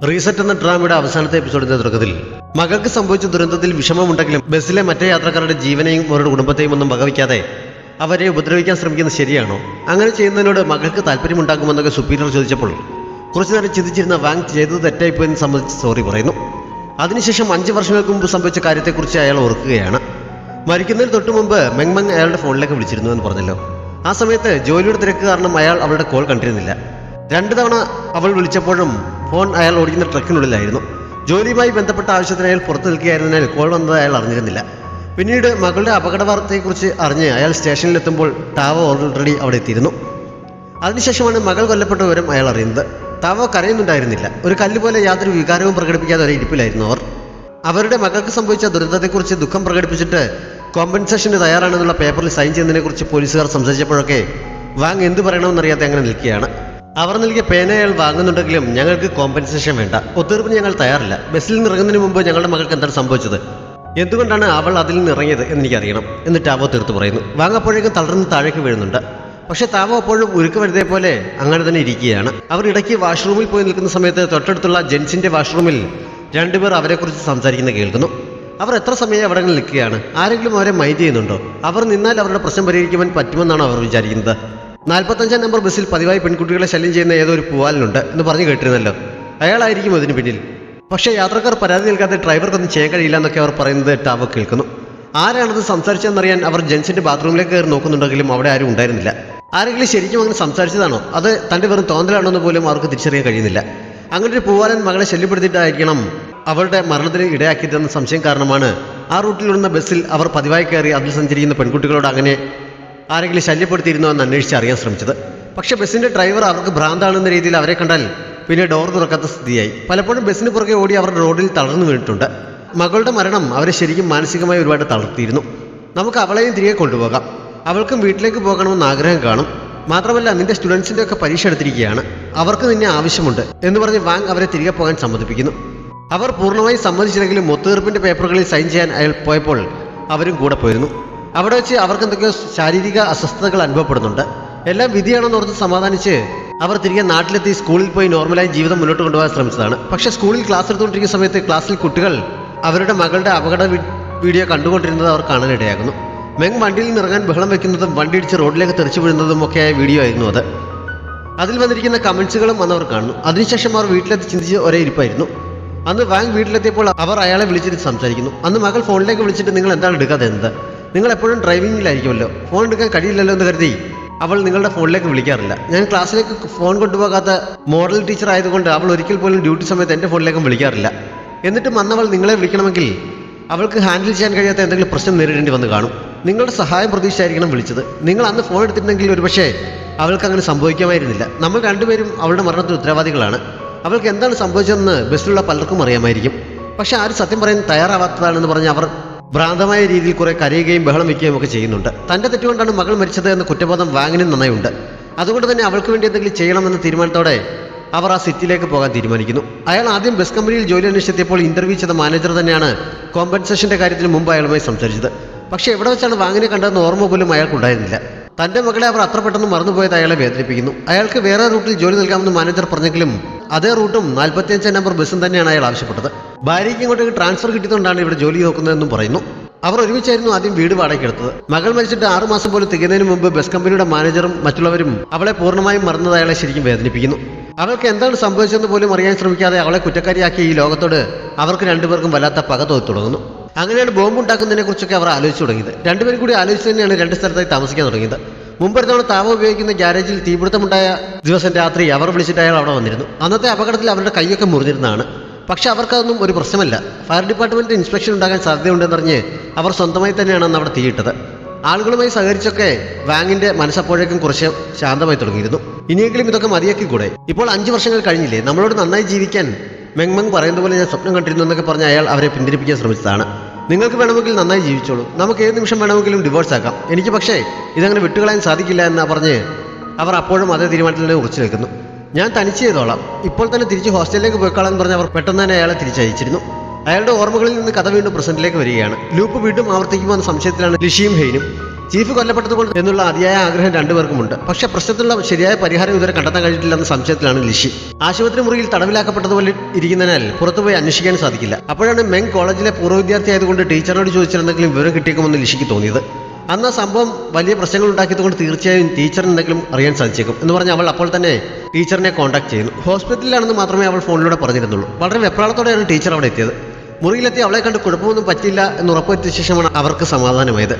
Reset എന്ന ഡ്രാമയുടെ അവസാനത്തെ എപ്പിസോഡിന്റെ തുടക്കത്തിൽ മകൾക്ക് സംഭവിച്ച ദുരന്തത്തിൽ വിഷമമുണ്ടെങ്കിലും ബസ്സിലെ മറ്റേ യാത്രക്കാരുടെ ജീവനെയും അവരുടെ കുടുംബത്തെയും ഒന്നും വകവയ്ക്കാതെ അവരെ ഉപദ്രവിക്കാൻ ശ്രമിക്കുന്നത് ശരിയാണോ? അങ്ങനെ ചെയ്യുന്നതിനോട് മകൾക്ക് താല്പര്യമുണ്ടാകുമെന്നൊക്കെ സുപ്പീരിയർ ചോദിച്ചപ്പോൾ കുറച്ചുനേരം ചിന്തിച്ചിരുന്ന വാങ് ചെയ്തത് തെറ്റായിപ്പോയെന്ന് സംബന്ധിച്ച് സോറി പറയുന്നു. അതിനുശേഷം 5 വർഷങ്ങൾക്ക് മുമ്പ് സംഭവിച്ച കാര്യത്തെക്കുറിച്ച് അയാൾ ഓർക്കുകയാണ്. മരിക്കുന്നതിന് തൊട്ടു മുമ്പ് മെങ് അയാളുടെ ഫോണിലേക്ക് വിളിച്ചിരുന്നു എന്ന് പറഞ്ഞല്ലോ. ആ സമയത്ത് ജോലിയുടെ തിരക്ക് കാരണം അയാൾ അവളുടെ കോൾ കണ്ടിരുന്നില്ല. 2 തവണ അവൾ വിളിച്ചപ്പോഴും ഫോൺ അയാൾ ഓടിക്കുന്ന ട്രക്കിനുള്ളിലായിരുന്നു. ജോലിയുമായി ബന്ധപ്പെട്ട ആവശ്യത്തിന് അയാൾ പുറത്തു നിൽക്കുകയായിരുന്നതിനാൽ കോൾ വന്നത് അയാൾ അറിഞ്ഞിരുന്നില്ല. പിന്നീട് മകളുടെ അപകട വാർത്തയെക്കുറിച്ച് അറിഞ്ഞ് അയാൾ സ്റ്റേഷനിലെത്തുമ്പോൾ ടാവോ ഓൾറെഡി അവിടെ എത്തിയിരുന്നു. അതിനുശേഷമാണ് മകൾ കൊല്ലപ്പെട്ട വിവരം അയാൾ അറിയുന്നത്. ടാവോ കരയുന്നുണ്ടായിരുന്നില്ല. ഒരു കല്ലുപോലെ യാതൊരു വികാരവും പ്രകടിപ്പിക്കാതെ ഒരു ഇരിപ്പിലായിരുന്നു അവർ. അവരുടെ മകൾക്ക് സംഭവിച്ച ദുരന്തത്തെക്കുറിച്ച് ദുഃഖം പ്രകടിപ്പിച്ചിട്ട് കോമ്പൻസേഷന് തയ്യാറാണെന്നുള്ള പേപ്പറിൽ സൈൻ ചെയ്യുന്നതിനെക്കുറിച്ച് പോലീസുകാർ സംസാരിച്ചപ്പോഴൊക്കെ വാങ് എന്ത് പറയണമെന്നറിയാതെ അങ്ങനെ നിൽക്കുകയാണ്. അവർ നൽകിയ പേന അയാൾ വാങ്ങുന്നുണ്ടെങ്കിലും ഞങ്ങൾക്ക് കോമ്പൻസേഷൻ വേണ്ട, ഒത്തുതീർപ്പിന് ഞങ്ങൾ തയ്യാറില്ല. ബസ്സിൽ നിന്ന് ഇറങ്ങുന്നതിന് മുമ്പ് ഞങ്ങളുടെ മകൾക്ക് എന്താണ് സംഭവിച്ചത്, എന്തുകൊണ്ടാണ് അവൾ അതിൽ നിന്ന് ഇറങ്ങിയത് എന്നെനിക്കറിയണം എന്ന് ടാവോ തീർത്തു പറയുന്നു. വാങ് അപ്പോഴേക്കും തളർന്ന് താഴേക്ക് വീഴുന്നുണ്ട്. പക്ഷേ ടാവോ അപ്പോഴും ഉരുക്ക് വരുതേ പോലെ അങ്ങനെ തന്നെ ഇരിക്കുകയാണ്. അവർ ഇടയ്ക്ക് വാഷ്റൂമിൽ പോയി നിൽക്കുന്ന സമയത്ത് തൊട്ടടുത്തുള്ള ജെൻസിന്റെ വാഷ്റൂമിൽ 2 പേർ അവരെക്കുറിച്ച് സംസാരിക്കുന്നത് കേൾക്കുന്നു. അവർ എത്ര സമയം അവിടെ നിൽക്കുകയാണ്? ആരെങ്കിലും അവരെ മൈൻഡ് ചെയ്യുന്നുണ്ടോ? അവർ നിന്നാൽ അവരുടെ പ്രശ്നം പരിഹരിക്കുവാൻ പറ്റുമെന്നാണ് അവർ വിചാരിക്കുന്നത്. 45-ാം നമ്പർ ബസ്സിൽ പതിവായി പെൺകുട്ടികളെ ശല്യം ചെയ്യുന്ന ഏതോ ഒരു പൂവാലുണ്ട് എന്ന് പറഞ്ഞു കേട്ടിരുന്നല്ലോ. അയാളായിരിക്കും അതിന് പിന്നിൽ. പക്ഷേ യാത്രക്കാർ പരാതി നൽകാതെ ഡ്രൈവർക്കൊന്നും ചെയ്യാൻ കഴിയില്ല എന്നൊക്കെ അവർ പറയുന്നത് ടാവോ കേൾക്കുന്നു. ആരാണത് സംസാരിച്ചതെന്നറിയാൻ അവർ ജെൻസിന്റെ ബാത്റൂമിലേക്ക് കയറി നോക്കുന്നുണ്ടെങ്കിലും അവിടെ ആരും ഉണ്ടായിരുന്നില്ല. ആരെങ്കിലും ശരിക്കും അങ്ങനെ സംസാരിച്ചതാണോ അത് തന്റെ വെറും തോന്നലാണോ എന്ന് പോലും അവർക്ക് തിരിച്ചറിയാൻ കഴിയുന്നില്ല. അങ്ങനെ ഒരു പൂവാലൻ മകളെ ശല്യപ്പെടുത്തിയിട്ടായിരിക്കണം അവളുടെ മരണത്തിന് ഇടയാക്കിയതെന്ന സംശയം കാരണമാണ് ആ റൂട്ടിലിടുന്ന ബസ്സിൽ അവർ പതിവായി കയറി അതിൽ സഞ്ചരിക്കുന്ന പെൺകുട്ടികളോട് അങ്ങനെ ആരെങ്കിലും ശല്യപ്പെടുത്തിയിരുന്നോ എന്ന് അന്വേഷിച്ച് അറിയാൻ ശ്രമിച്ചത്. പക്ഷേ ബസ്സിന്റെ ഡ്രൈവർ അവർക്ക് ഭ്രാന്താണെന്ന രീതിയിൽ അവരെ കണ്ടാൽ പിന്നെ ഡോർ തുറക്കാത്ത സ്ഥിതിയായി. പലപ്പോഴും ബസ്സിന് പുറകെ ഓടി അവർ റോഡിൽ തളർന്നു വീണിട്ടുണ്ട്. മകളുടെ മരണം അവരെ ശരിക്കും മാനസികമായി ഒരുപാട് തളർത്തിയിരുന്നു. നമുക്ക് അവളെയും തിരികെ കൊണ്ടുപോകാം, അവൾക്കും വീട്ടിലേക്ക് പോകണമെന്ന് ആഗ്രഹം കാണും. മാത്രമല്ല നിന്റെ സ്റ്റുഡൻസിന്റെ ഒക്കെ പരീക്ഷ എടുത്തിരിക്കുകയാണ്, അവർക്ക് നിന്നെ ആവശ്യമുണ്ട് എന്ന് പറഞ്ഞ് വാങ് അവരെ തിരികെ പോകാൻ സമ്മതിപ്പിക്കുന്നു. അവർ പൂർണ്ണമായി സമ്മതിച്ചില്ലെങ്കിലും ഒത്തുതീർപ്പിന്റെ പേപ്പറുകളിൽ സൈൻ ചെയ്യാൻ അയാൾ പോയപ്പോൾ അവരും കൂടെ പോയിരുന്നു. അവിടെ വെച്ച് അവർക്ക് എന്തൊക്കെയോ ശാരീരിക അസ്വസ്ഥതകൾ അനുഭവപ്പെടുന്നുണ്ട്. എല്ലാം വിധിയാണെന്ന് ഓർത്ത് സമാധാനിച്ച് അവർ തിരികെ നാട്ടിലെത്തി സ്കൂളിൽ പോയി നോർമലായി ജീവിതം മുന്നോട്ട് കൊണ്ടുപോകാൻ ശ്രമിച്ചതാണ്. പക്ഷേ സ്കൂളിൽ ക്ലാസ് എടുത്തുകൊണ്ടിരിക്കുന്ന സമയത്ത് ക്ലാസ്സിൽ കുട്ടികൾ അവരുടെ മകളുടെ അപകട വീഡിയോ കണ്ടുകൊണ്ടിരുന്നത് അവർ കാണാനിടയാകുന്നു. മെങ് വണ്ടിയിൽ നിന്ന് ഇറങ്ങാൻ ബഹളം വെക്കുന്നതും വണ്ടി ഇടിച്ച് റോഡിലേക്ക് തെറിച്ചു വീഴുന്നതും ഒക്കെയായ വീഡിയോ ആയിരുന്നു അത്. അതിൽ വന്നിരിക്കുന്ന കമന്റ്സുകളും അന്നവർ കാണുന്നു. അതിനുശേഷം അവർ വീട്ടിലെത്തി ചിന്തിച്ച് ഒരേ ഇരിപ്പായിരുന്നു. അന്ന് വാങ് വീട്ടിലെത്തിയപ്പോൾ അവർ അയാളെ വിളിച്ചിട്ട് സംസാരിക്കുന്നു. അന്ന് മകൾ ഫോണിലേക്ക് വിളിച്ചിട്ട് നിങ്ങൾ എന്താണ് എടുക്കാതെ എന്ത്, നിങ്ങൾ എപ്പോഴും ഡ്രൈവിംഗിലായിരിക്കുമല്ലോ, ഫോൺ എടുക്കാൻ കഴിയില്ലല്ലോ എന്ന് കരുതി അവൾ നിങ്ങളുടെ ഫോണിലേക്ക് വിളിക്കാറില്ല. ഞാൻ ക്ലാസ്സിലേക്ക് ഫോൺ കൊണ്ടുപോകാത്ത മോഡൽ ടീച്ചർ ആയതുകൊണ്ട് അവൾ ഒരിക്കൽ പോലും ഡ്യൂട്ടി സമയത്ത് എൻ്റെ ഫോണിലേക്കും വിളിക്കാറില്ല. എന്നിട്ടും അന്നവൾ നിങ്ങളെ വിളിക്കണമെങ്കിൽ അവൾക്ക് ഹാൻഡിൽ ചെയ്യാൻ കഴിയാത്ത എന്തെങ്കിലും പ്രശ്നം നേരിടേണ്ടി വന്ന് കാണും. നിങ്ങളുടെ സഹായം പ്രതീക്ഷിച്ചായിരിക്കണം വിളിച്ചത്. നിങ്ങൾ അന്ന് ഫോൺ എടുത്തിട്ടുണ്ടെങ്കിൽ ഒരുപക്ഷെ അവൾക്ക് അങ്ങനെ സംഭവിക്കാമായിരുന്നില്ല. നമ്മൾ 2 പേരും അവളുടെ മരണത്തിന് ഉത്തരവാദികളാണ്. അവൾക്ക് എന്താണ് സംഭവിച്ചതെന്ന് ബസ്സിലുള്ള പലർക്കും അറിയാമായിരിക്കും. പക്ഷെ ആരും സത്യം പറയാൻ തയ്യാറാവാത്തതാണെന്ന് പറഞ്ഞ് അവർ ഭ്രാന്തമായ രീതിയിൽ കുറെ കരയുകയും ബഹളം വയ്ക്കുകയും ഒക്കെ ചെയ്യുന്നുണ്ട്. തന്റെ തെറ്റുകൊണ്ടാണ് മകൾ മരിച്ചത് എന്ന കുറ്റബോധം വാങ്ങിനും നന്നായുണ്ട്. അതുകൊണ്ട് തന്നെ അവൾക്ക് വേണ്ടി എന്തെങ്കിലും ചെയ്യണമെന്ന തീരുമാനത്തോടെ അവർ ആ സിറ്റിയിലേക്ക് പോകാൻ തീരുമാനിക്കുന്നു. അയാൾ ആദ്യം ബസ് കമ്പനിയിൽ ജോലി അന്വേഷിച്ചെത്തിയപ്പോൾ ഇന്റർവ്യൂ ചെയ്ത മാനേജർ തന്നെയാണ് കോമ്പൻസേഷന്റെ കാര്യത്തിന് മുമ്പ് അയാളുമായി സംസാരിച്ചത്. പക്ഷേ എവിടെ വെച്ചാണ് വാങ്ങിനെ കണ്ടതെന്ന് ഓർമ്മ പോലും അയാൾക്കുണ്ടായിരുന്നില്ല. തന്റെ മകളെ അവർ അത്ര പെട്ടെന്ന് മറന്നുപോയത് അയാളെ വേദനിപ്പിക്കുന്നു. അയാൾക്ക് വേറെ റൂട്ടിൽ ജോലി നൽകാമെന്ന് മാനേജർ പറഞ്ഞെങ്കിലും അതേ റൂട്ടും 45-ാം നമ്പർ ബസ്സും തന്നെയാണ് അയാൾ ആവശ്യപ്പെട്ടത്. ഭാര്യയ്ക്ക് ഇങ്ങോട്ടേക്ക് ട്രാൻസ്ഫർ കിട്ടിയതുകൊണ്ടാണ് ഇവിടെ ജോലി നോക്കുന്നതെന്നും പറയുന്നു. അവർ ഒരുമിച്ചായിരുന്നു ആദ്യം വീട് വാടകയ്ക്ക് എടുത്തത്. മകൾ മരിച്ചിട്ട് 6 മാസം പോലും തികയുന്നതിന് മുമ്പ് ബസ് കമ്പനിയുടെ മാനേജറും മറ്റുള്ളവരും അവളെ പൂർണ്ണമായും മറന്നത് അയാളെ ശരിക്കും വേദനിപ്പിക്കുന്നു. അവൾക്ക് എന്താണ് സംഭവിച്ചതെന്ന് പോലും അറിയാൻ ശ്രമിക്കാതെ അവളെ കുറ്റക്കാരിയാക്കിയ ഈ ലോകത്തോട് അവർക്ക് 2 പേർക്കും വല്ലാത്ത പക തോന്നി തുടങ്ങുന്നു. അങ്ങനെയാണ് ബോംബ് ഉണ്ടാക്കുന്നതിനെ കുറിച്ചൊക്കെ അവർ ആലോചിച്ചു തുടങ്ങിയത്. 2 പേരും കൂടി ആലോചിച്ച് തന്നെയാണ് 2 സ്ഥലത്തായി താമസിക്കാൻ തുടങ്ങിയത്. മുമ്പൊരു തവണ താവ ഉപയോഗിക്കുന്ന ഗ്യാരേജിൽ തീപിടുത്തമുണ്ടായ ദിവസം രാത്രി അവർ വിളിച്ചിട്ട് അയാൾ അവിടെ വന്നിരുന്നു. അന്നത്തെ അപകടത്തിൽ അവരുടെ കൈയൊക്കെ മുറിഞ്ഞിരുന്നതാണ്. പക്ഷെ അവർക്കതൊന്നും ഒരു പ്രശ്നമല്ല. ഫയർ ഡിപ്പാർട്ട്മെന്റ് ഇൻസ്പെക്ഷൻ ഉണ്ടാകാൻ സാധ്യതയുണ്ടെന്നറിഞ്ഞ് അവർ സ്വന്തമായി തന്നെയാണ് അന്ന് അവിടെ തീയിട്ടത്. ആളുകളുമായി സഹകരിച്ചൊക്കെ വാങ്ങിന്റെ മനസ്സപ്പോഴേക്കും കുറച്ച് ശാന്തമായി തുടങ്ങിയിരുന്നു. ഇനിയെങ്കിലും ഇതൊക്കെ മതിയാക്കി കൂടെ, ഇപ്പോൾ 5 വർഷങ്ങൾ കഴിഞ്ഞില്ലേ, നമ്മളോട് നന്നായി ജീവിക്കാൻ മെങ് പറയുന്ന പോലെ ഞാൻ സ്വപ്നം കണ്ടിരുന്നു എന്നൊക്കെ പറഞ്ഞ് അയാൾ അവരെ പിന്തിരിപ്പിക്കാൻ ശ്രമിച്ചതാണ്. നിങ്ങൾക്ക് വേണമെങ്കിൽ നന്നായി ജീവിച്ചോളൂ, നമുക്ക് ഏത് നിമിഷം വേണമെങ്കിലും ഡിവോഴ്സ് ആക്കാം, എനിക്ക് പക്ഷേ ഇതങ്ങനെ വിട്ടുകളയാൻ സാധിക്കില്ല എന്ന് പറഞ്ഞ് അവർ അപ്പോഴും അതേ തീരുമാനത്തിൽ തന്നെ ഉറച്ചു നിൽക്കുന്നു. ഞാൻ തനിച്ച് ചെയ്തോളാം, ഇപ്പോൾ തന്നെ തിരിച്ച് ഹോസ്റ്റലിലേക്ക് പോയിക്കാളാന്ന് പറഞ്ഞ് അവർ പെട്ടെന്ന് തന്നെ അയാളെ തിരിച്ചയച്ചിരുന്നു. അയാളുടെ ഓർമ്മകളിൽ നിന്ന് കഥ വീണ്ടും പ്രസന്റിലേക്ക് വരികയാണ്. ലൂപ്പ് വീണ്ടും ആവർത്തിക്കുമെന്ന സംശയത്തിലാണ് ലിഷിയും ഹെയ്നും. ചീഫ് കൊല്ലപ്പെട്ടതുകൊണ്ട് എന്നുള്ള അതിയായ ആഗ്രഹം രണ്ടുപേർക്കുമുണ്ട്. പക്ഷേ പ്രശ്നത്തിലുള്ള ശരിയായ പരിഹാരം ഇതുവരെ കണ്ടെത്താൻ കഴിഞ്ഞിട്ടില്ലെന്ന സംശയത്തിലാണ് ലിഷി. ആശുപത്രി മുറിയിൽ തടവിലാക്കപ്പെട്ടതുപോലെ ഇരിക്കുന്നതിനാൽ പുറത്തുപോയി അന്വേഷിക്കാൻ സാധിക്കില്ല. അപ്പോഴാണ് മെങ് കോളേജിലെ പൂർവ്വ വിദ്യാർത്ഥി ആയതുകൊണ്ട് ടീച്ചറിനോട് ചോദിച്ചിരുന്നെങ്കിലും വിവരം കിട്ടിയേക്കുമെന്ന് ലിഷിക്ക് തോന്നിയത്. അന്ന് ആ സംഭവം വലിയ പ്രശ്നങ്ങൾ ഉണ്ടാക്കിയതുകൊണ്ട് തീർച്ചയായും ടീച്ചറിന് എന്തെങ്കിലും അറിയാൻ സാധിച്ചേക്കും എന്ന് പറഞ്ഞ് അവൾ അപ്പോൾ തന്നെ ടീച്ചറിനെ കോൺടാക്ട് ചെയ്യുന്നു. ഹോസ്പിറ്റലിലാണെന്ന് മാത്രമേ അവൾ ഫോണിലൂടെ പറഞ്ഞിരുന്നുള്ളൂ. വളരെ വെപ്രാളത്തോടെയാണ് ടീച്ചർ അവിടെ എത്തിയത്. മുറിയിലെത്തി അവളെ കണ്ട് കുഴപ്പമൊന്നും പറ്റില്ല എന്ന് ഉറപ്പുവരുത്തിയ ശേഷമാണ് അവർക്ക് സമാധാനമായത്.